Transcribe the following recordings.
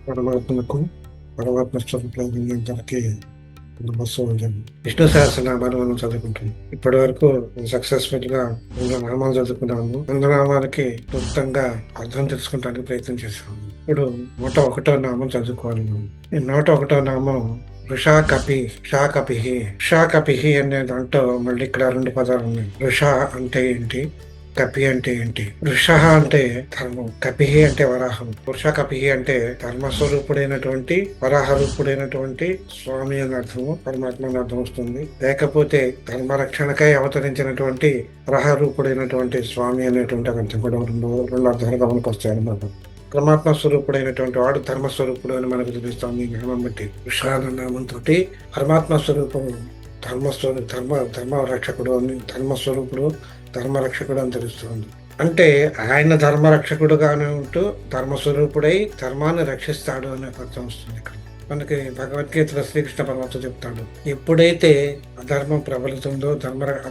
పరమాత్మకు పరమాత్మ స్వరూపులైన అందరికీ నమస్కారం. విష్ణు సహస్రనామాలు మనం చదువుకుంటాం. ఇప్పటి వరకు సక్సెస్ఫుల్ గా 100 నామాలు చదువుకున్నాము. 100 నామాలకి క్లుప్తంగా అర్థం తెలుసుకోవడానికి ప్రయత్నం చేశాము. ఇప్పుడు 101వ నామం చదువుకోవాలి మనం. ఈ 101వ నామం ఋషా కపి, షా కపిహి. షా కపిహి అనే దాంట్లో మళ్ళీ ఇక్కడ 2 పదాలు ఉన్నాయి. ఋష అంటే ఏంటి, కపి అంటే ఏంటి? వృష అంటే ధర్మం, కపిహి అంటే వరాహం. వృష కపిహి అంటే ధర్మస్వరూపుడైనటువంటి వరాహ రూపుడైనటువంటి స్వామి అని అర్థము, పరమాత్మ అని అర్థం వస్తుంది. లేకపోతే ధర్మరక్షణకై అవతరించినటువంటి వరాహ రూపుడైనటువంటి స్వామి అనేటువంటి అర్థం కూడా రెండు అర్థాలుగా మనకు వస్తాయి అన్నమాట. పరమాత్మ స్వరూపుడైనటువంటి వాడు ధర్మస్వరూపుడు అని మనకు తెలుస్తాం ఈ నామం బట్టి. వృషాన నామంతో పరమాత్మ స్వరూపం ధర్మ రక్షకుడు అని, ధర్మస్వరూపుడు ధర్మరక్షకుడు అని తెలుస్తుంది. అంటే ఆయన ధర్మరక్షకుడుగానే ఉంటూ ధర్మస్వరూపుడై ధర్మాన్ని రక్షిస్తాడు అనే అర్థం వస్తుంది ఇక్కడ మనకి. భగవద్గీతలో శ్రీకృష్ణ పరమాత్మ చెప్తాడు, ఎప్పుడైతే అధర్మం ప్రబలుతుందో,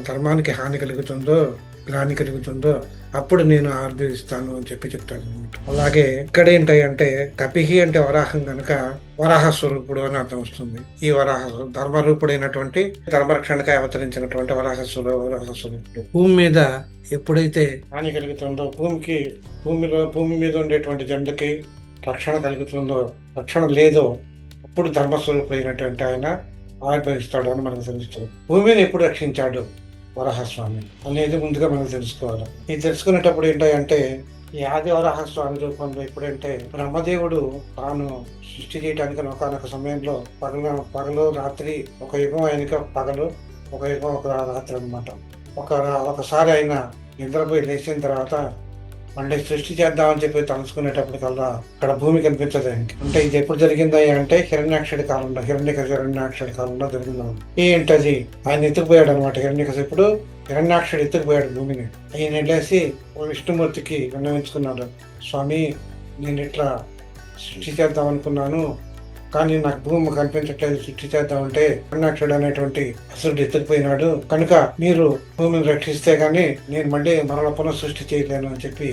ధర్మానికి హాని కలుగుతుందో, గ్లాని కలుగుతుందో అప్పుడు నేను ఆర్దరిస్తాను అని చెప్తాడు అనమాట. అలాగే ఇక్కడ ఏంటి అంటే కపిహి అంటే వరాహం కనుక వరాహ స్వరూపుడు అని అర్థం వస్తుంది. ఈ వరాహ ధర్మరూపుడైనటువంటి ధర్మరక్షణకై అవతరించినటువంటి వరాహ స్వరూపుడు. భూమి మీద ఎప్పుడైతే హాని కలుగుతుందో, భూమి మీద ఉండేటువంటి జంతుకి రక్షణ కలుగుతుందో, రక్షణ లేదో అప్పుడు ధర్మస్వరూపుడైనటువంటి ఆయన ఆవిర్భవిస్తాడు అని మనకు తెలుస్తుంది. భూమిని ఎప్పుడు రక్షించాడు వరాహస్వామి అనేది ముందుగా మనం తెలుసుకోవాలి. ఇది తెలుసుకునేటప్పుడు ఏంటంటే ఈ ఆది వరాహస్వామి రూపంలో ఎప్పుడంటే బ్రహ్మదేవుడు తాను సృష్టి చేయడానికి ఒకనొక సమయంలో పగలు రాత్రి, ఒక యుగం ఆయనకి పగలు, ఒక యుగం ఒక రాత్రి అనమాట. ఒకసారి ఆయన నిద్రపోయి లేచిన తర్వాత మళ్ళీ సృష్టి చేద్దామని చెప్పి తలుచుకునేటప్పటికల్లా అక్కడ భూమి కనిపించదు ఆయనకి. అంటే ఇది ఎప్పుడు జరిగింది అంటే హిరణ్యాక్షుడి కాలంలో జరిగింది. ఏంటది? ఆయన ఎత్తుకుపోయాడు అనమాట. హిరణ్యాక్షుడు ఎత్తుకుపోయాడు భూమిని. ఆయన వెళ్ళేసి విష్ణుమూర్తికి విన్నవించుకున్నాడు, స్వామి నేను ఇట్లా సృష్టి చేద్దాం అనుకున్నాను, కానీ నాకు భూమి కనిపించట్లేదు, సృష్టి చేద్దామంటే హిరణ్యాక్షుడు అనేటువంటి అసురుడు ఎత్తుకుపోయినాడు, కనుక మీరు భూమిని రక్షిస్తే గానీ నేను మళ్ళీ మరల పునః సృష్టి చేయలేను అని చెప్పి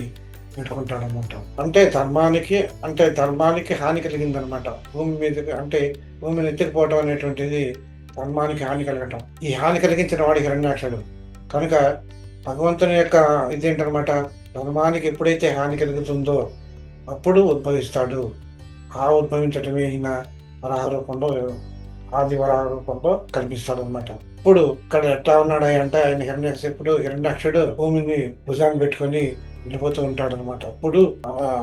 పెట్టుకుంటాడు అనమాట. అంటే ధర్మానికి హాని కలిగిందనమాట. భూమి మీద అంటే భూమిని ఎత్తుకుపోవడం అనేటువంటిది ధర్మానికి హాని కలగటం. ఈ హాని కలిగించిన వాడి హిరణ్యాక్షుడు కనుక భగవంతుని యొక్క ఇదేంటనమాట, ధర్మానికి ఎప్పుడైతే హాని కలుగుతుందో అప్పుడు ఉద్భవిస్తాడు. ఆ ఉద్భవించటమే ఈయన వరాహ రూపంలో, ఆది వరాహ రూపంలో కనిపిస్తాడు అనమాట. ఇప్పుడు ఇక్కడ ఎట్లా ఉన్నాడు అంటే ఆయన హిరణ్యాక్షుడు భూమిని భుజాన్ని పెట్టుకొని వెళ్ళిపోతూ ఉంటాడు అనమాట. అప్పుడు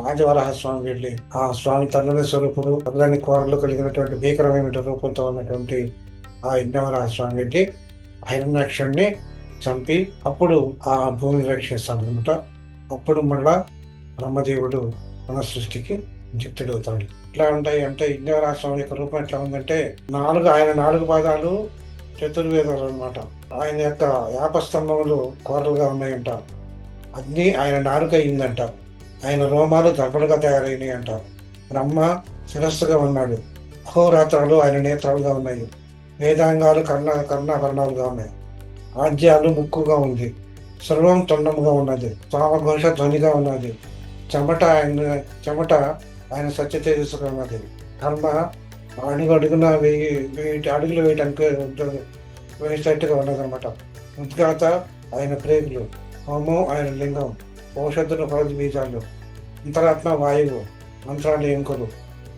ఆది వరాహ స్వామి వెళ్ళి ఆ స్వామి తల్లని స్వరూపుడు, తల్లని కోరలు కలిగినటువంటి భీకరమైన రూపంతో ఉన్నటువంటి ఆ యజ్ఞవరాహ స్వామి వెళ్ళి హిరణ్యాక్షుడిని చంపి అప్పుడు ఆ భూమిని రక్షిస్తాడు అనమాట. అప్పుడు మళ్ళా బ్రహ్మదేవుడు మన సృష్టికి జిత్తుడవుతాడు. ఎట్లా ఉంటాయి అంటే యజ్ఞవరాహ స్వామి యొక్క రూపం ఎట్లా ఉందంటే ఆయన 4 పాదాలు చతుర్వేదాలు అనమాట. ఆయన యొక్క యాపస్తంభములు కోరలుగా ఉన్నాయంట. అగ్ని ఆయన నాలుక అయిందంట. ఆయన రోమాలు దర్భలుగా తయారైనాయి అంట. బ్రహ్మ శిరస్సుగా ఉన్నాడు. అహోరాత్రాలు ఆయన నేత్రాలుగా ఉన్నాయి. వేదాంగాలు కర్ణాభరణాలుగా ఉన్నాయి. ఆజ్యాలు ముక్కుగా ఉంది. సర్వం తొండముగా ఉన్నది. స్వామఘోష ధ్వనిగా ఉన్నది. చెమట ఆయన సత్య తేజస్సుగా ఉన్నది. కర్మ అడుగున 1000 అడుగులు వేయడానికి వేసేట్టుగా ఉన్నదన్నమాట. ఉద్గాత ఆయన ప్రేగులు. హోమం ఆయన లింగం. ఔషధులు పరది బీజాలు. అంతరాత్మ వాయువు. మంత్రాలు ఎంకులు.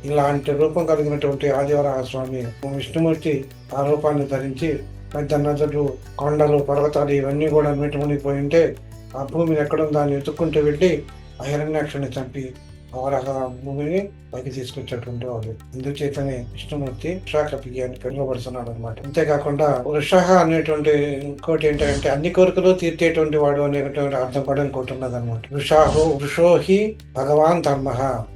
ఇలాంటి రూపం కలిగినటువంటి ఆదివరాహ స్వామి విష్ణుమూర్తి ఆ రూపాన్ని ధరించి పెద్ద నదులు, కొండలు, పర్వతాలు ఇవన్నీ కూడా మిట్టుమునిపోయి ఉంటే ఆ భూమిని ఎక్కడుందో దాన్ని ఎత్తుక్కుంటూ వెళ్ళి ఆ హిరణ్యాక్షుని చంపి వరాహ భూమిని పైకి తీసుకొచ్చేటువంటి వాడు. అందుచేతనే విష్ణుమూర్తి వృషాకపి అని పిలువబడుతున్నాడు అనమాట. అంతేకాకుండా వృష అనేటువంటి ఇంకోటి ఏంటంటే అన్ని కోరికలు తీర్చేటువంటి వాడు అనేటువంటి అర్థం కూడా ఇంకోటి ఉన్నది అనమాట. వృషోహి భగవాన్ ధర్మ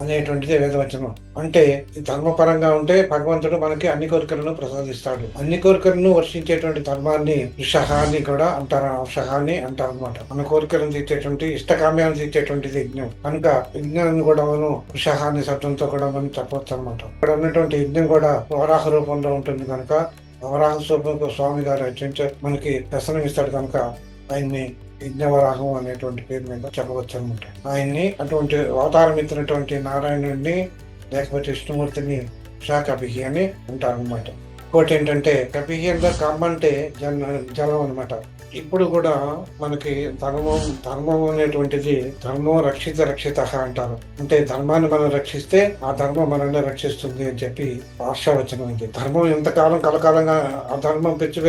అనేటువంటిది వేదవచనం. అంటే ధర్మపరంగా ఉంటే భగవంతుడు మనకి అన్ని కోరికలను ప్రసాదిస్తాడు. అన్ని కోరికలను వర్షించేటువంటి ధర్మాన్ని వృషహాన్ని కూడా అంటారు, వృషహాన్ని అంటారు అనమాట. మన కోరికలను తీర్చేటువంటి ఇష్టకామ్యాలను తీర్చేటువంటిది యజ్ఞం. కనుక యజ్ఞాన్ని కూడా మనం వృషహాన్ని శబ్దంతో కూడా మనం చెప్పవచ్చు అనమాట. ఇక్కడ ఉన్నటువంటి యజ్ఞం కూడా వరాహ రూపంలో ఉంటుంది కనుక వరాహ స్వరూపంలో స్వామి గారు మనకి దర్శనం ఇస్తాడు కనుక ఆయన్ని యజ్ఞవరాహం అనేటువంటి పేరు మీద చెప్పవచ్చు అనమాట. ఆయన్ని అటువంటి అవతారం ఎత్తినటువంటి నారాయణుడిని లేకపోతే విష్ణుమూర్తిని ఉషాకపిహి అని అంటారు అనమాట. ఇంకోటి ఏంటంటే కపిహి అంటే కమ్మ అంటే జలం అనమాట. ఇప్పుడు కూడా మనకి ధర్మం అనేటువంటిది ధర్మం రక్షిత అంటారు. అంటే ధర్మాన్ని మనం రక్షిస్తే ఆ ధర్మం మనల్ని రక్షిస్తుంది అని చెప్పి ఆశావచనం ఉంది. ధర్మం ఎంతకాలం కలకాలంగా అధర్మం పెంచి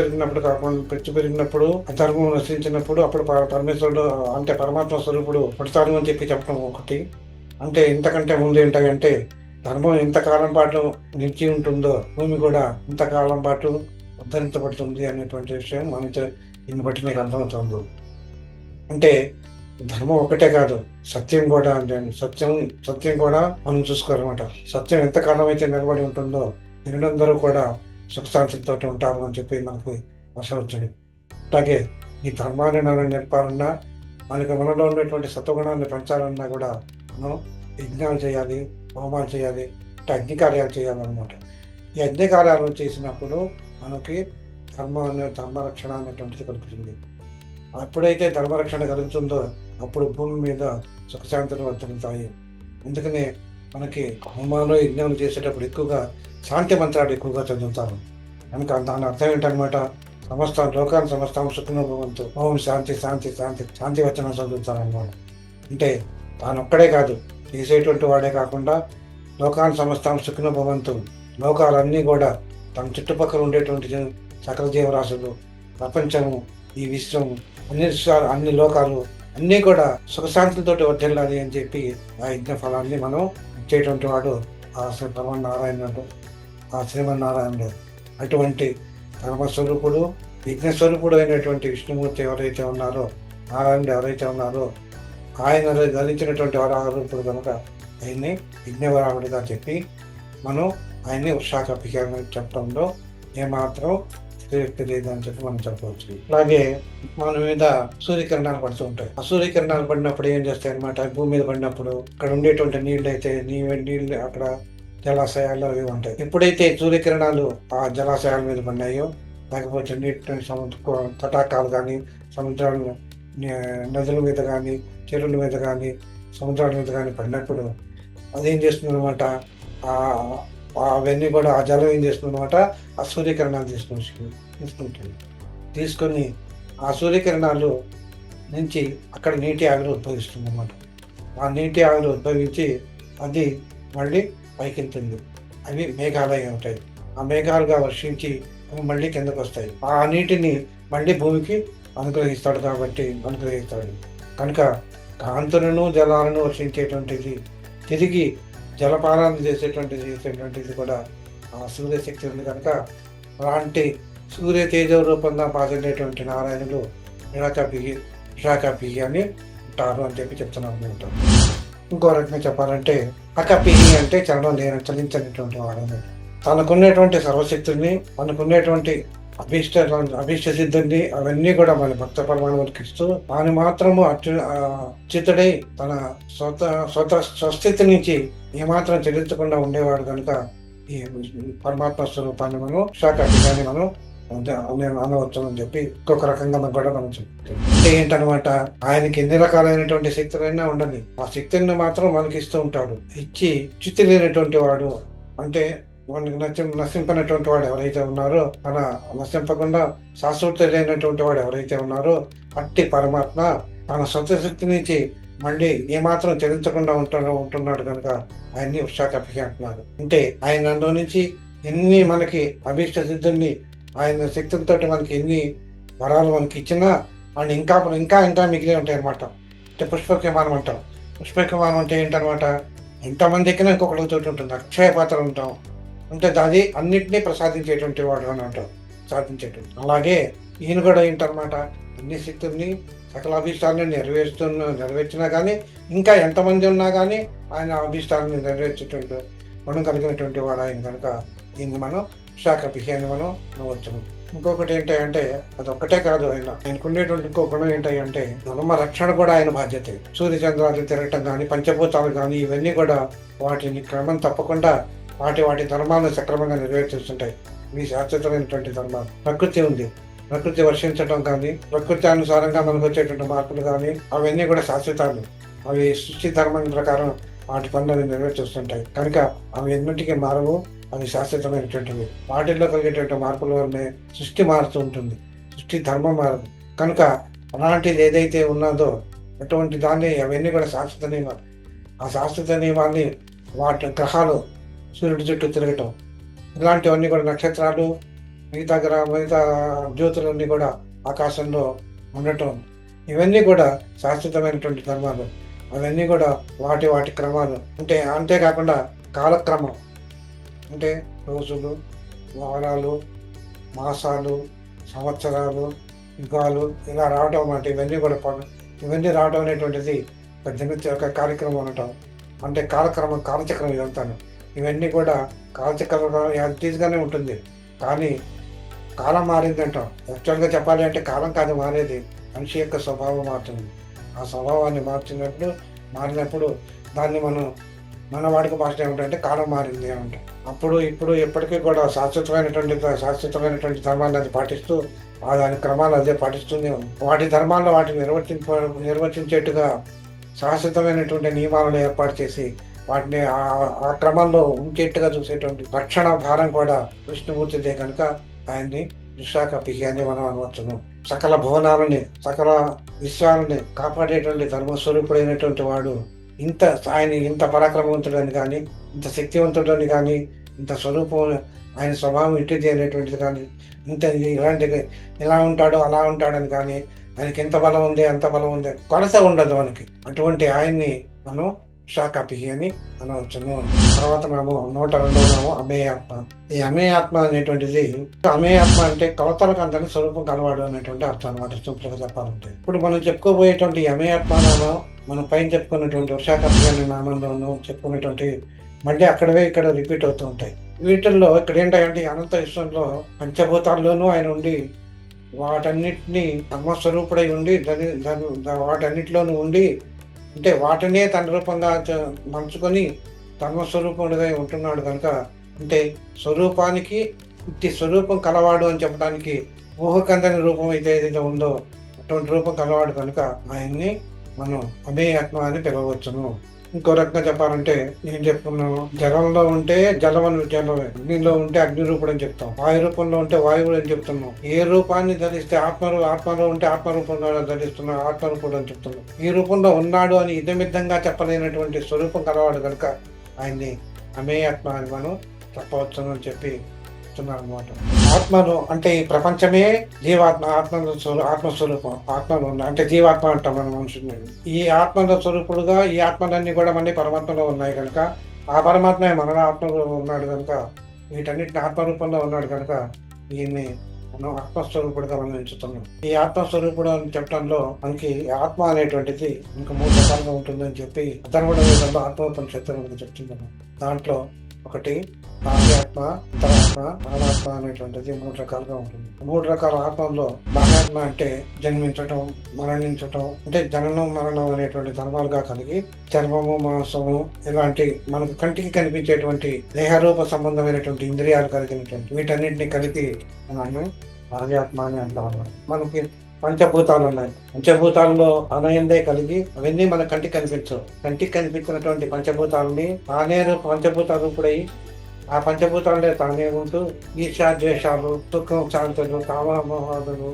పెరిగినప్పుడు అధర్మం నశించినప్పుడు అప్పుడు పరమేశ్వరుడు అంటే పరమాత్మ స్వరూపుడు పుడతాడు అని చెప్పి చెప్పడం ఒకటి. అంటే ఇంతకంటే ముందు ఏంటంటే ధర్మం ఎంతకాలం పాటు నిలిచి ఉంటుందో భూమి కూడా ఇంతకాలం పాటు ఉద్ధరించబడుతుంది అనేటువంటి విషయం మనకి దీన్ని బట్టి మీకు అర్థమవుతుంది. అంటే ధర్మం ఒకటే కాదు, సత్యం కూడా అంటే సత్యం కూడా మనం చూసుకోవాలన్నమాట. సత్యం ఎంతకాలం అయితే నిలబడి ఉంటుందో నిరందరూ కూడా సుఖశాంతితో ఉంటాము అని చెప్పి మనకు ఆశ వచ్చింది. అలాగే ఈ ధర్మాన్ని మనం నేర్పాలన్నా మనలో ఉన్నటువంటి సత్వగుణాన్ని పెంచాలన్నా కూడా మనం యజ్ఞాలు చేయాలి, హోమాలు చేయాలి, అంటే అగ్నికార్యాలు చేయాలన్నమాట. ఈ అగ్నికార్యాలు చేసినప్పుడు మనకి ధర్మరక్షణ అనేటువంటిది కలుగుతుంది. ఎప్పుడైతే ధర్మరక్షణ కలుగుతుందో అప్పుడు భూమి మీద సుఖశాంతులు వర్తిల్లుతాయి. అందుకనే మనకి హోమాలు యజ్ఞాలు చేసేటప్పుడు ఎక్కువగా శాంతి మంత్రాలు ఎక్కువగా చదువుతారు. కనుక దాని అర్థం ఏంటనమాట, లోకాన్ని సమస్తం సుఖను భవంతు, ఓం శాంతి శాంతి శాంతి శాంతి వచనం చదువుతారన్నమాట. అంటే తాను ఒక్కడే కాదు, చేసేటువంటి వాడే కాకుండా లోకాన్ని సమస్తం సుఖను భవంతు, లోకాలన్నీ కూడా తన చుట్టుపక్కల ఉండేటువంటి సకల జీవరాశులు, ప్రపంచము, ఈ విశ్వము, అన్ని లోకాలు అన్నీ కూడా సుఖశాంతులతో వర్ధిల్లాలి అని చెప్పి ఆ యజ్ఞ ఫలాన్ని మనం ఇచ్చేటువంటి వాడు ఆ శ్రీమన్నారాయణుడు. అటువంటి ధర్మస్వరూపుడు, యజ్ఞస్వరూపుడు అయినటువంటి విష్ణుమూర్తి ఎవరైతే ఉన్నారో, నారాయణుడు ఎవరైతే ఉన్నారో, ఆయన ధరించినటువంటి వరాహరూపుడు కనుక ఆయన్ని యజ్ఞవరాహుడిగా చెప్పి మనం ఆయన్ని ఉషాకపిహి చెప్పడంలో ఏమాత్రం లేదని చెప్పి మనం చెప్పవచ్చు. అలాగే మన మీద సూర్యకిరణాలు పడుతూ ఉంటాయి. ఆ సూర్యకిరణాలు పడినప్పుడు ఏం చేస్తాయి అనమాట, భూమి మీద పడినప్పుడు అక్కడ ఉండేటువంటి నీళ్ళు అయితే నీళ్ళు అక్కడ జలాశయాలు అవి ఉంటాయి. ఎప్పుడైతే సూర్యకిరణాలు ఆ జలాశయాల మీద పడినాయో, లేకపోతే నీటి తటాకాలు కానీ, సముద్రాలు నదుల మీద కానీ, చెరువుల మీద కానీ, సముద్రాల మీద కానీ పడినప్పుడు అదేం చేస్తుంది అనమాట, అవన్నీ కూడా ఆ జలం ఏం చేస్తుంది అనమాట, ఆ సూర్యకిరణాలు తీసుకొని ఆ సూర్యకిరణాలు నుంచి అక్కడ నీటి ఆవిరి ఉద్భవిస్తుంది అనమాట. ఆ నీటి ఆవిరి ఉద్భవించి అది మళ్ళీ పైకెళ్తుంది. అవి మేఘాలు అయి ఉంటాయి. ఆ మేఘాలుగా వర్షించి మళ్ళీ కిందకు వస్తాయి. ఆ నీటిని మళ్ళీ భూమికి అనుగ్రహిస్తాడు. కనుక కాంతులను జలాలను వర్షించేటువంటిది, తిరిగి జలపానాన్ని చేసేటువంటిది కూడా ఆ సూర్యశక్తి ఉంది. కనుక అలాంటి సూర్య తేజ రూపంగా పాల్గొనేటువంటి నారాయణుడు ఉషాకపిహి అని ఉంటారు అని చెప్పి చెప్తున్నాను ఉంటారు. ఇంకో రకంగా చెప్పాలంటే అకపిహి అంటే చలించనిటువంటి వాడు. తనకున్నటువంటి సర్వశక్తుల్ని, మనకున్నటువంటి అభీష్ట సిద్ధుల్ని అవన్నీ కూడా మన భక్త పరమాణువులకి ఇస్తూ తాను మాత్రము అచ్యుతుడై తన స్వస్థితి నుంచి ఏమాత్రం చెల్లించకుండా ఉండేవాడు కనుక ఈ పరమాత్మ స్వరూపాన్ని మనం ఉషాకపిహి మనం అనవచ్చు అని చెప్పి ఇంకొక రకంగా కూడా మనం చెప్తాం. అంటే ఏంటనమాట, ఆయనకి ఎన్ని రకాలైనటువంటి శక్తులైనా ఉండని ఆ శక్తిని మాత్రం మనకి ఇస్తూ ఉంటాడు. ఇచ్చి చ్యుతి లేనటువంటి వాడు, అంటే మనకి నశింపనటువంటి వాడు ఎవరైతే ఉన్నారో, తన నశింపకుండా శాశ్వత లేనటువంటి వాడు ఎవరైతే ఉన్నారో అట్టి పరమాత్మ తన సొంత శక్తి నుంచి మళ్ళీ ఏమాత్రం చెల్లించకుండా ఉంటున్నాడు కనుక ఆయన్ని ఉషాకపిహి అంటున్నారు. అంటే ఆయన అందులో నుంచి ఎన్ని మనకి అభీష్ట సిద్ధుల్ని, ఆయన శక్తులతో మనకి ఎన్ని వరాలు మనకి ఇచ్చినా ఆయన ఇంకా మిగిలి ఉంటాయి అనమాట. అంటే పుష్పక విమానం అంటాం. పుష్పక విమానం అంటే ఏంటనమాట, ఎంతమంది ఎక్కినా ఇంకొకటి తోటి ఉంటుంది, అక్షయ పాత్ర ఉంటాం. అంటే అది అన్నింటినీ ప్రసాదించేటువంటి వాడు అని అంటాం, సాధించేటువంటి. అలాగే ఈయన కూడా ఏంటనమాట, అన్ని శక్తుల్ని సకల అభీష్టాలను నెరవేర్చినా కానీ ఇంకా ఎంతమంది ఉన్నా కానీ ఆయన అభీష్టాలను నెరవేర్చేటువంటి గుణం కలిగినటువంటి వాడు ఆయన కనుక దీన్ని మనం ఉషాకపిహి అని మనం అనవచ్చు. ఇంకొకటి ఏంటంటే అదొక్కటే కాదు, ఆయనకుండేటువంటి ఇంకో గుణం ఏంటంటే ధర్మ రక్షణ కూడా ఆయన బాధ్యత. సూర్యచంద్రాలు తిరగటం కానీ, పంచభూతాలు కానీ ఇవన్నీ కూడా వాటిని క్రమం తప్పకుండా వాటి ధర్మాలను సక్రమంగా నెరవేర్చుతుంటాయి. ఇవి శాశ్వతమైనటువంటి ధర్మాలు. ప్రకృతి ఉంది, ప్రకృతి వర్షించడం కానీ, ప్రకృతి అనుసారంగా మనకు వచ్చేటువంటి మార్పులు కానీ అవన్నీ కూడా శాశ్వతాలు. అవి సృష్టి ధర్మం ప్రకారం వాటి పనులు అవి నెరవేర్చేస్తుంటాయి. కనుక అవి ఎన్నింటికి మారవు, అవి శాశ్వతమైనటువంటివి. వాటిల్లో కలిగేటువంటి మార్పుల వల్లనే సృష్టి మారుతూ ఉంటుంది, సృష్టి ధర్మం మారదు. కనుక అలాంటిది ఏదైతే ఉన్నదో అటువంటి దాన్ని అవన్నీ కూడా శాశ్వత నియమాలు. ఆ శాశ్వత నియమాన్ని వాటి గ్రహాలు సూర్యుడి చుట్టూ తిరగటం, ఇలాంటివన్నీ కూడా నక్షత్రాలు, మిగతా జ్యోతులన్నీ కూడా ఆకాశంలో ఉండటం, ఇవన్నీ కూడా శాశ్వతమైనటువంటి ధర్మాలు. అవన్నీ కూడా వాటి క్రమాలు. అంతేకాకుండా కాలక్రమం అంటే రోజులు, వారాలు, మాసాలు, సంవత్సరాలు, యుగాలు ఇలా రావటం అన్నమాట. ఇవన్నీ రావడం అనేటువంటిది ఒక కార్యక్రమం అనటం. అంటే కాలచక్రం ఇదంతాను. ఇవన్నీ కూడా కాలచక్రం యాక్టివ్గానే ఉంటుంది. కానీ కాలం మారిందంటాం. యాక్చువల్గా చెప్పాలి అంటే కాలం కాదు మారేది, మనిషి యొక్క స్వభావం మారుతుంది. ఆ స్వభావాన్ని మారినప్పుడు దాన్ని మన వాడికి భాష ఏమిటంటే కాలం మారింది అని అంటాం. అప్పుడు ఇప్పుడు ఎప్పటికీ కూడా శాశ్వతమైనటువంటి ధర్మాన్ని అది పాటిస్తూ దాని క్రమాలు అదే పాటిస్తూనే ఉంది. వాటి ధర్మాల్లో వాటిని నిర్వర్తించేట్టుగా శాశ్వతమైనటువంటి నియమాలను ఏర్పాటు చేసి వాటిని ఆ క్రమంలో ఉంచేట్టుగా చూసేటువంటి రక్షణ భారం కూడా విష్ణుమూర్తిదే. కనుక ఆయన్ని విశాఖపిహి అని మనం అనవచ్చును. సకల భువనాలని, సకల విశ్వాలని కాపాడేటువంటి ధర్మస్వరూపుడైనటువంటి వాడు ఆయన ఇంత పరాక్రమవంతుడని కానీ, ఇంత శక్తివంతుడని కానీ, ఇంత స్వరూపం, ఆయన స్వభావం ఇట్టిది అనేటువంటిది కానీ, ఇలా ఉంటాడో అలా ఉంటాడని కానీ, ఆయనకి ఎంత బలం ఉంది అంత బలం ఉంది కొలత ఉండదు మనకి. అటువంటి ఆయన్ని మనం విశాఖపిహి అని అనవచ్చును. తర్వాత మనము 102వ నామం అమేయాత్మ. ఈ అమేయాత్మ అనేటువంటిది, అమేయాత్మ అంటే కొలతలకు అంతని స్వరూపం కలవాడు అనేటువంటి అర్థం అనమాట, సింపుల్గా చెప్పాలంటే. ఇప్పుడు మనం చెప్పుకోబోయేటువంటి అమేయాత్మ నామం, మనం పైన చెప్పుకున్నటువంటి విశాఖపిహి అనే నామంలోనూ చెప్పుకునేటువంటి మళ్ళీ ఇక్కడ రిపీట్ అవుతూ ఉంటాయి. వీటిల్లో ఇక్కడ ఏంటంటే అనంత విశ్వంలో పంచభూతాల్లోనూ ఆయన ఉండి వాటన్నిటినీ ధర్మస్వరూపుడై ఉండి వాటన్నిటిలోనూ ఉండి, అంటే వాటినే తన రూపంగా మలుచుకొని ధర్మస్వరూపుడుగా ఉంటున్నాడు. కనుక అంటే స్వరూపానికి ఇట్టి స్వరూపం కలవాడు అని చెప్పడానికి ఊహకందని రూపం అయితే ఏదైతే ఉందో అటువంటి రూపం కలవాడు. కనుక ఆయన్ని మనం అమేయాత్మ అని పిలవచ్చును. ఇంకో రకంగా చెప్పాలంటే ఏం చెప్పుకున్నాము, జలంలో ఉంటే జలమని జలమే, అగ్నిలో ఉంటే అగ్ని రూపుడు అని చెప్తాం, వాయు రూపంలో ఉంటే వాయువుడు అని చెప్తున్నాం. ఏ రూపాన్ని ధరిస్తే ఆత్మలో ఉంటే ఆత్మరూపంలో ధరిస్తున్నాం, ఆత్మరూపుడు అని చెప్తున్నాం. ఈ రూపంలో ఉన్నాడు అని ఇదమిద్దంగా చెప్పలేనటువంటి స్వరూపం కలవాడు కనుక ఆయన్ని అమేయాత్మ అని మనం చెప్పవచ్చును అని చెప్పి అనమాట. ఆత్మను అంటే ఈ ప్రపంచమే జీవాత్మ, ఆత్మస్వరూపం. ఆత్మలో అంటే జీవాత్మ అంటాం మన మనుషుల్ని. ఈ ఆత్మల స్వరూపుడుగా ఈ ఆత్మలన్నీ కూడా మళ్ళీ పరమాత్మలో ఉన్నాయి కనుక, ఆ పరమాత్మ మన ఆత్మలో ఉన్నాడు కనుక, వీటన్నిటిని ఆత్మరూపంలో ఉన్నాడు కనుక ఈయన్ని మనం ఆత్మస్వరూపుడుగా మనం ఎంచుతున్నాం. ఈ ఆత్మస్వరూపుడు అని చెప్పడంలో మనకి ఆత్మ అనేటువంటిది ఇంకా 3 రకాలుగా ఉంటుందని చెప్పి అతను ఆత్మోపనిషత్తు చెప్తున్నాను. దాంట్లో ఒకటి బాహ్యాత్మ, అంతరాత్మ, పరమాత్మ అనేటువంటిది 3 రకాలుగా ఉంటుంది. 3 రకాల ఆత్మల్లో బాహ్యాత్మ అంటే జన్మించటం, మరణించటం, అంటే జననం మరణం అనేటువంటి ధర్మాలుగా కలిగి చర్మము, మాంసము ఇలాంటి మనకు కంటికి కనిపించేటువంటి దేహరూప సంబంధమైనటువంటి ఇంద్రియాలు కలిగినటువంటి వీటన్నింటినీ కలిపి మనం బాహ్యాత్మ అని అంటాం. మనకి పంచభూతాలు ఉన్నాయి. పంచభూతాల్లో అనయందే కలిగి అవన్నీ మన కంటికి కనిపించవు. కంటికి కనిపించినటువంటి పంచభూతాలని పంచభూత రూపుడై ఆ పంచభూతాలే తానే ఉంటూ ఈర్ష్యాద్వేషాలు, సుఖం, శాంతులు, కామమోహాదులు,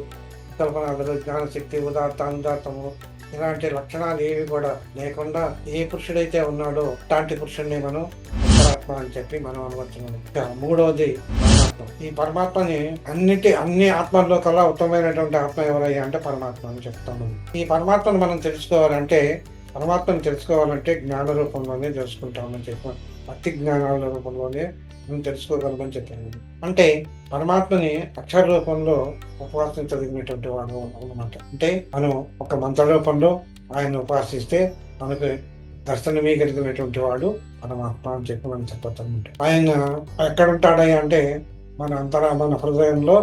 కల్పనాదులు, జ్ఞానశక్తి, ఉదాత్తము ఇలాంటి లక్షణాలు ఏవి కూడా లేకుండా ఏ పురుషుడైతే ఉన్నాడో అలాంటి పురుషుడిని మనం అంతరాత్మ అని చెప్పి మనం అనుకుంటున్నాం. మూడవది పరమాత్మ. ఈ పరమాత్మని అన్ని ఆత్మల్లో కల్లా ఉత్తమమైనటువంటి ఆత్మ ఎవరయ్యా అంటే పరమాత్మ అని చెప్తాము. ఈ పరమాత్మను మనం తెలుసుకోవాలంటే జ్ఞాన రూపంలోనే తెలుసుకుంటామని చెప్పాను. భక్తి జ్ఞానాల రూపంలోనే మనం తెలుసుకోగలమని చెప్పాను. అంటే పరమాత్మని అక్షర రూపంలో ఉపాసించదగినటువంటి వాడు అన్నమాట. అంటే మనం ఒక మంత్ర రూపంలో ఆయన ఉపాసిస్తే మనకు దర్శనమీయగలిగినటువంటి వాడు పరమాత్మ అని చెప్పి మనం చెప్పొచ్చు. ఆయన ఎక్కడ ఉంటాడయ్యా అంటే మన హృదయంలో,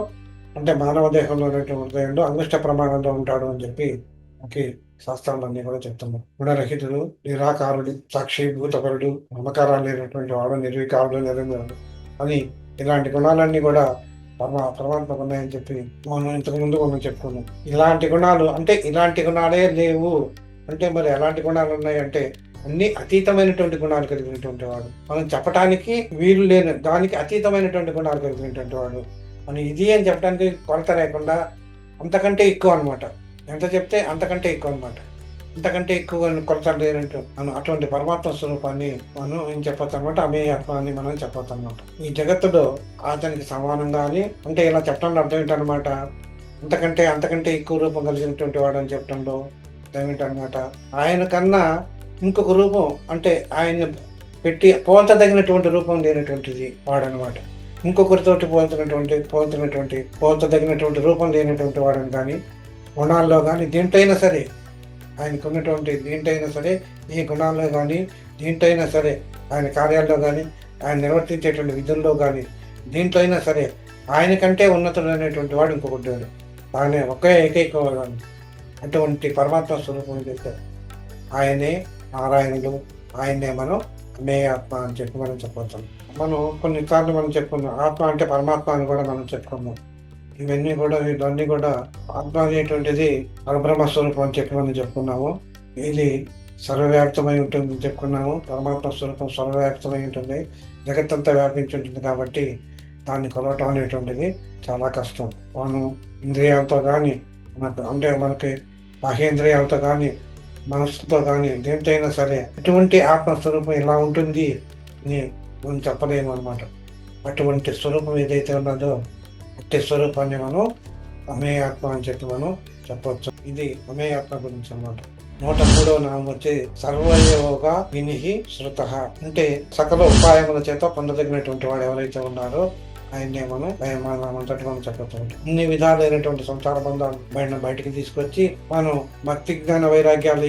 అంటే మానవ దేహంలో ఉన్నటువంటి హృదయంలో అంగుష్ట ప్రమాణంలో ఉంటాడు అని చెప్పి శాస్త్రాలన్నీ కూడా చెప్తున్నాం. గుణరహితుడు, నిరాకారుడు, సాక్షి భూతపరుడు, మమకారాలు లేనటువంటి వాడు, నిర్వికారుడు, నిరంజనుడు అని ఇలాంటి గుణాలన్నీ కూడా పరమాత్మకు ఉన్నాయని చెప్పి మనం ఇంతకుముందు చెప్పుకున్నాం. ఇలాంటి గుణాలు అంటే ఇలాంటి గుణాలే లేవు అంటే మరి ఎలాంటి గుణాలు ఉన్నాయి అంటే అన్ని అతీతమైనటువంటి గుణాలు కలిగినటువంటి వాడు, మనం చెప్పటానికి వీలు లేని దానికి అతీతమైనటువంటి గుణాలు కలిగినటువంటి వాడు, మనం ఇది అని చెప్పడానికి కొలత లేకుండా అంతకంటే ఎక్కువ అనమాట. ఎంత చెప్తే అంతకంటే ఎక్కువ అనమాట. అంతకంటే ఎక్కువ కొలత లేనట్టు మనం అటువంటి పరమాత్మ స్వరూపాన్ని మనం ఏం చెప్పొచ్చు అనమాట, అమేయాత్మ అని మనం చెప్పొచ్చు అనమాట. ఈ జగత్తులో అతనికి సమానంగా అని అంటే ఇలా చెప్పడంలో అర్థం ఏంటనమాట, అంతకంటే ఎక్కువ రూపం కలిగినటువంటి వాడు అని చెప్పడంలో అర్థం ఏంటనమాట, ఆయన కన్నా ఇంకొక రూపం అంటే ఆయన పెట్టి పోల్చదగినటువంటి రూపం లేనటువంటిది వాడనమాట. ఇంకొకరితోటి పోల్చదగినటువంటి రూపం లేనటువంటి వాడని కానీ, గుణాల్లో కానీ దేంటైనా సరే, ఆయనకు ఉన్నటువంటి దేంటైనా సరే, ఈ గుణాల్లో కానీ దేంటైనా సరే, ఆయన కార్యాల్లో కానీ, ఆయన నిర్వర్తించేటువంటి విధుల్లో కానీ దీంట్లో అయినా సరే ఆయన కంటే ఉన్నతుడైనటువంటి వాడు ఇంకొకటి వాడు. ఆయన ఒకే ఏకైక అటువంటి పరమాత్మ స్వరూపం చేస్తారు. ఆయనే నారాయణుడు, ఆయనే మనం అమేయాత్మ అని చెప్పి మనం చెప్పవచ్చు. మనం కొన్నిసార్లు మనం చెప్పుకున్నాం ఆత్మ అంటే పరమాత్మ అని కూడా మనం చెప్పుకున్నాం. ఇవన్నీ కూడా ఆత్మ అనేటువంటిది పరబ్రహ్మ స్వరూపం అని చెప్పి మనం చెప్పుకున్నాము. ఇది సర్వవ్యాప్తమై ఉంటుంది చెప్పుకున్నాము. పరమాత్మ స్వరూపం సర్వవ్యాప్తమై ఉంటుంది, జగత్తంతా వ్యాపించి ఉంటుంది. కాబట్టి దాన్ని కొలవటం అనేటువంటిది చాలా కష్టం. మనం ఇంద్రియాలతో కానీ మనకి బాహ్యేంద్రియాలతో కానీ మనసుతో కానీ దేంతైనా సరే ఎటువంటి ఆత్మస్వరూపం ఇలా ఉంటుంది అని మనం చెప్పలేము అనమాట. అటువంటి స్వరూపం ఏదైతే ఉన్నదో అట్టి స్వరూపాన్ని మనం అమేయాత్మ అని చెప్పి మనం చెప్పవచ్చు. ఇది అమేయాత్మ గురించి అన్నమాట. 103వ నామం వచ్చి సర్వయోగ వినిహి శృత, అంటే సకల ఉపాయముల చేత పొందదగినటువంటి వాడు ఎవరైతే ఉన్నారో ఆయన్నే మనం అంతటి మనం చెప్పవచ్చు. ఇన్ని విధాలైనటువంటి సంసార బంధాలు బయటికి తీసుకొచ్చి మనం భక్తి జ్ఞాన వైరాగ్యాలు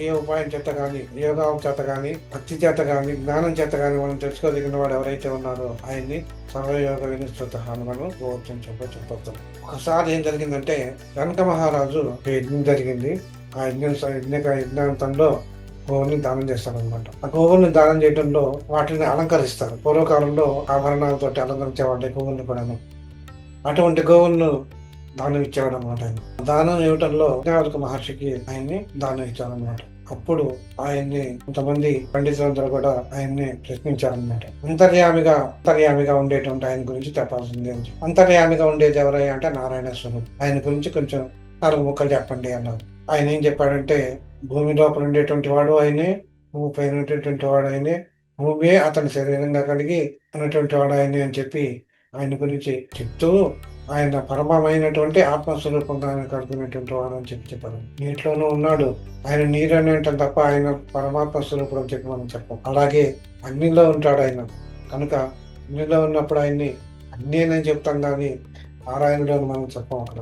ఏ ఉపాయం చేత కానీ, యోగం చేత కానీ, భక్తి చేత కానీ, జ్ఞానం చేత కానీ మనం తెలుసుకోదగిన వాడు ఎవరైతే ఉన్నారో ఆయన్ని సర్వయోగ వినిశ్రుత అని మనం చెప్పవచ్చు. ఒకసారి ఏం జరిగిందంటే జనక మహారాజు యజ్ఞం జరిగింది. ఆ యజ్ఞాంతంలో గోవుల్ని దానం చేస్తారనమాట. ఆ గోవుల్ని దానం చేయడంలో వాటిని అలంకరిస్తారు. పూర్వకాలంలో ఆభరణాలతో అలంకరించేవాడి గోవుల్ని కూడా. అటువంటి గోవులను దానం ఇచ్చేవాడు అనమాట. ఆయన దానం ఇవ్వటంలో మహర్షికి ఆయన్ని దానం ఇచ్చారనమాట. అప్పుడు ఆయన్ని కొంతమంది పండితులందరూ కూడా ఆయన్ని ప్రశ్నించారనమాట. అంతర్యామిగా ఉండేటువంటి ఆయన గురించి చెప్పాల్సింది అని. అంతర్యామిగా ఉండేది ఎవరయ్యా అంటే నారాయణ స్వరూపం. ఆయన గురించి కొంచెం 4 ముక్కలు చెప్పండి అన్నారు. ఆయన ఏం చెప్పాడంటే భూమి లోపల ఉండేటువంటి వాడు ఆయనే, భూమి పైన ఉండేటువంటి వాడు ఆయనే, భూమియే అతని శరీరంగా కలిగి ఉన్నటువంటి వాడు ఆయనే అని చెప్పి ఆయన గురించి చెప్తూ ఆయన పరమమైనటువంటి ఆత్మస్వరూపంగా ఆయన కలుగుతున్నటువంటి వాడు అని చెప్పారు. నీటిలోనూ ఉన్నాడు, ఆయన నీరు అని అంటాం తప్ప ఆయన పరమాత్మ స్వరూపుడు అని చెప్పి మనం చెప్పాం. అలాగే అగ్నిలో ఉంటాడు ఆయన, కనుక అగ్నిలో ఉన్నప్పుడు ఆయన్ని అగ్ని అని చెప్తాం కానీ నారాయణుడు అని మనం చెప్పాం. అక్కడ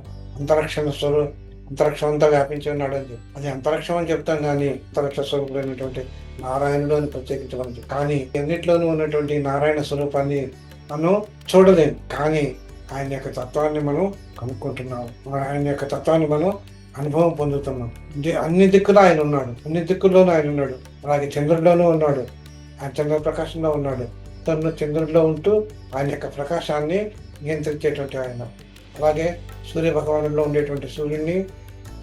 అంతరిక్షం అంతా వ్యాపించి ఉన్నాడు అని చెప్పి అది అంతరిక్షం అని చెప్తాం కానీ అంతరిక్ష స్వరూపుడైనటువంటి నారాయణుడు అని ప్రత్యేకించమని. కానీ ఎన్నిట్లోనూ ఉన్నటువంటి నారాయణ స్వరూపాన్ని మనం చూడలేము, కానీ ఆయన యొక్క తత్వాన్ని మనం కనుక్కుంటున్నాం, ఆయన యొక్క తత్వాన్ని మనం అనుభవం పొందుతున్నాం. అన్ని దిక్కులో ఆయన ఉన్నాడు, అన్ని దిక్కుల్లోనూ ఆయన ఉన్నాడు. అలాగే చంద్రుడిలోనూ ఉన్నాడు, ఆయన చంద్ర ప్రకాశంలో ఉన్నాడు. చంద్రుడిలో ఉంటూ ఆయన యొక్క ప్రకాశాన్ని నియంత్రించేటువంటి ఆయన. అలాగే సూర్య భగవానుడిలో ఉండేటువంటి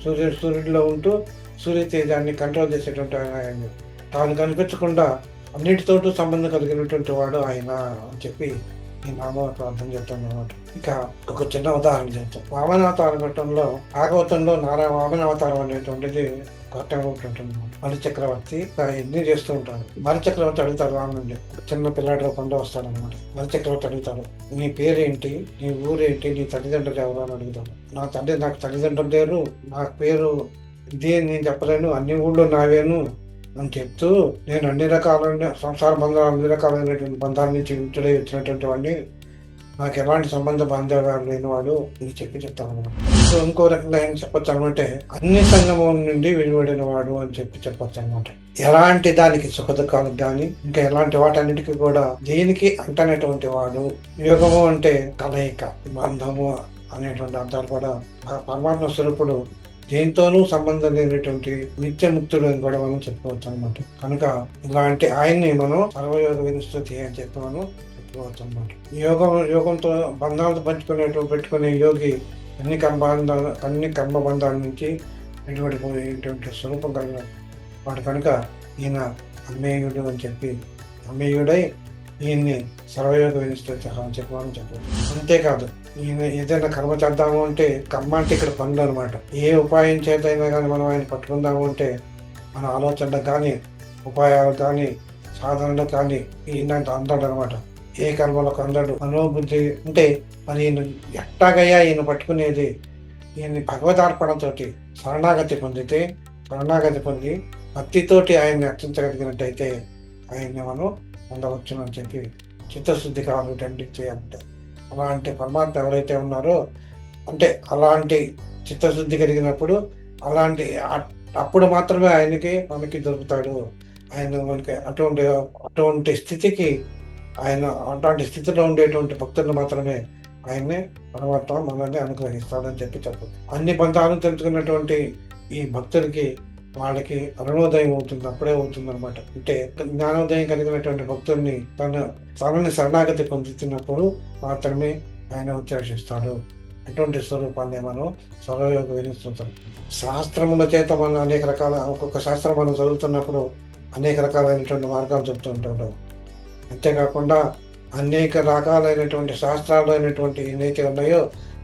సూర్యుడిలో ఉంటూ సూర్య తేజాన్ని కంట్రోల్ చేసేటువంటి ఆయన. తాను కనిపించకుండా అన్నిటితోటూ సంబంధం కలిగినటువంటి వాడు ఆయన అని చెప్పి ఈ నామకు అర్థం చెప్తాను అనమాట. ఇక ఒక చిన్న ఉదాహరణ చెప్తాం. వామనావతారం ఘట్టంలో భాగవతంలో వామనావతారం అనేటువంటిది ఘట్టం ఉంటుంది. బలిచక్రవర్తి ఎన్ని చేస్తూ ఉంటాడు. బలిచక్రవర్తి అడుగుతాడు రాముడి, చిన్న పిల్లాడి రూపంలో వస్తాడు అనమాట. బలిచక్రవర్తి అడుగుతాడు, నీ పేరేంటి, నీ ఊరేంటి, నీ తల్లిదండ్రులు ఎవరు అని అడుగుతాడు. నాకు తల్లిదండ్రులు లేరు, నాకు పేరు ఇదే నేను చెప్పలేను, అన్ని ఊళ్ళో నావేను అని చెప్తూ నేను అన్ని రకాలైనటువంటి బంధాల నుంచి విడుదలై వచ్చినటువంటి వాడిని, నాకు ఎలాంటి సంబంధ బాంధవ్యాలు లేనివాడు ఇది చెప్తాను. ఇంకో రకంగా ఏం చెప్పొచ్చు అనమాట, అన్ని సంగమం నుండి వెలువడిన వాడు అని చెప్పొచ్చు అనమాట. ఎలాంటి దానికి సుఖ దుఃఖాలకు కానీ ఇంకా ఎలాంటి వాటన్నిటికీ కూడా దేనికి అంటనేటువంటి వాడు. యోగము అంటే కలయిక, బంధము అనేటువంటి అర్థాలు కూడా పరమాత్మ స్వరూపుడు దేంతోనూ సంబంధం లేనటువంటి నిత్యముక్తుడు అని కూడా మనం చెప్పుకోవచ్చు అనమాట. కనుక ఇలాంటి ఆయన్ని మనం సర్వయోగ వినిశ్రుతి అని చెప్పి మనం చెప్పుకోవచ్చు అనమాట. యోగంతో బంధాలతో పెట్టుకునే యోగి అన్ని కర్మబంధాల నుంచి ఎటువంటి స్వరూపం కలిగిన వాడు. కనుక ఈయన అమ్మేయుడు అని చెప్పి అమ్మేయుడై ఈయన్ని సర్వయోగ వినిస్తూ అని చెప్పమని చెప్పవచ్చు. అంతేకాదు ఈయన ఏదైనా కర్మ చేద్దాము అంటే కర్మ అంటే ఇక్కడ పనులు అనమాట. ఏ ఉపాయం చేతైనా కానీ మనం ఆయన పట్టుకుందాము అంటే మన ఆలోచనలకు కానీ ఉపాయాలు కానీ సాధనలు కానీ ఈయన అందాడు అనమాట. ఏ కర్మలకు అందడు మనోబుద్ధి అంటే మరి ఈయన ఎట్టాగయ్యా ఈయన పట్టుకునేది, ఈయన భగవదార్పణతోటి శరణాగతి పొంది భక్తితోటి ఆయన్ని అర్చించగలిగినట్టయితే ఆయన్ని మనం పొందవచ్చును అని చెప్పి చిత్తశుద్ధి కావాలి తండ్రి చేయాలంటే. అలాంటి పరమాత్మ ఎవరైతే ఉన్నారో అంటే అలాంటి చిత్తశుద్ధి కలిగినప్పుడు అప్పుడు మాత్రమే మనకి దొరుకుతాడు. ఆయన మనకి అటువంటి స్థితికి అటువంటి స్థితిలో ఉండేటువంటి భక్తులను మాత్రమే ఆయన్ని పరమాత్మ మనల్ని అనుగ్రహిస్తాడని చెప్పచ్చు. అన్ని బంధాలను తెలుసుకున్నటువంటి ఈ భక్తులకి వాళ్ళకి అరుణోదయం అవుతుంది, అప్పుడే అవుతుంది అనమాట. అంటే జ్ఞానోదయం కలిగినటువంటి భక్తుల్ని తనని శరణాగతి పొందుతున్నప్పుడు మాత్రమే ఆయన ఉచ్చారిస్తాడు. అటువంటి స్వరూపాన్ని మనం సర్వయోగ వినిస్తుంటాం. శాస్త్రముల చేత మనం ఒక్కొక్క శాస్త్రం మనం చదువుతున్నప్పుడు అనేక రకాలైనటువంటి మార్గాలు చెప్తుంటాడు. అంతేకాకుండా అనేక రకాలైనటువంటి శాస్త్రాలు అయినటువంటి ఏదైతే ఉన్నాయో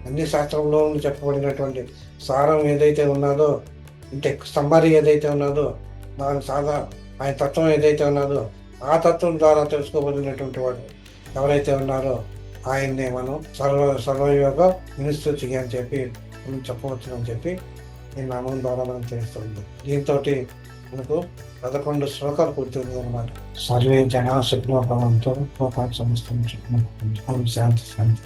అన్ని శాస్త్రంలో చెప్పబడినటువంటి సారం ఏదైతే ఉన్నదో, అంటే సమ్మరి ఏదైతే ఉన్నదో, దాని ఆయన తత్వం ఏదైతే ఉన్నదో ఆ తత్వం ద్వారా తెలుసుకోబడినటువంటి వాడు ఎవరైతే ఉన్నారో ఆయన్నే మనం సర్వయోగ వినిస్తుతి అని చెప్పి మనం చెప్పవచ్చు అని చెప్పి ఈ నామం ద్వారా మనం తెలుస్తుంది. దీంతో మనకు 11 శ్లోకాలు పూర్తయింది అనమాట. సర్వే జనా సుఖినో భవంతు లోకా సమస్తం సుఖినో భవంతు. శాంతి శాంతి.